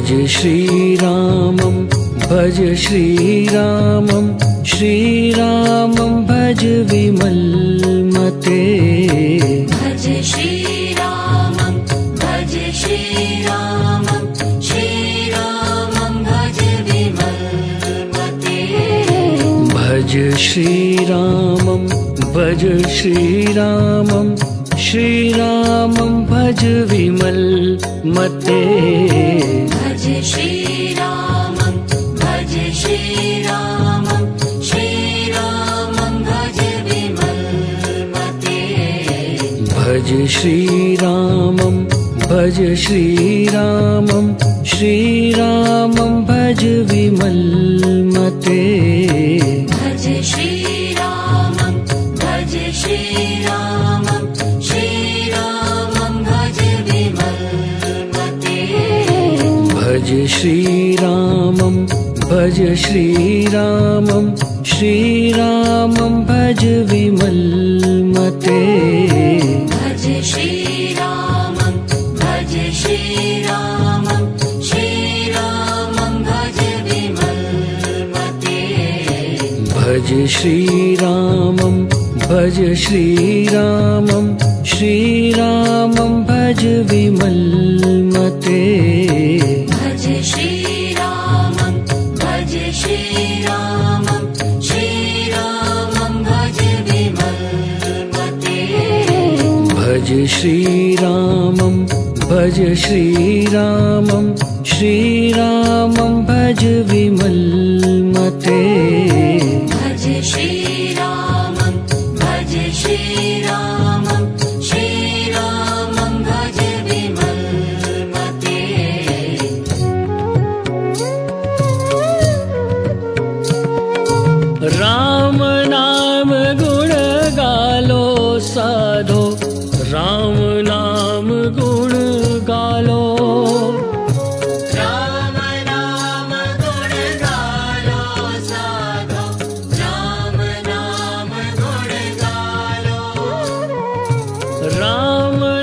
भज श्रीरामं भज श्रीरामं श्रीरामं भज विमलमते भज श्रीरामं भज श्रीरामं श्रीरामं भज विमलमते भज श्रीरामं भज श्रीरामं श्रीरामं भज विमलमते भज श्रीरामं भज श्रीरामं श्रीरामं भज विमलमते भज श्रीरामं भज श्रीरामं श्रीरामं भज विमलमते भज श्रीरामं भज श्रीरामं श्रीरामं भज विमलमते भज श्रीरामं भज श्रीरामं श्रीरामं भज विमलमते भज श्रीरामं भज श्रीरामं श्रीरामं भज विमलमते भज श्रीरामं भज श्रीरामं श्रीरामं भज विमलमते भज श्रीरामं भज श्रीरामं श्रीरामं भज विमलमते भज श्रीरामं भज श्रीरामं श्रीरामं भज विमलमते भज श्रीरामं भज श्रीरामं श्रीरामं भज विमलमते राम नाम गुण गालो साधो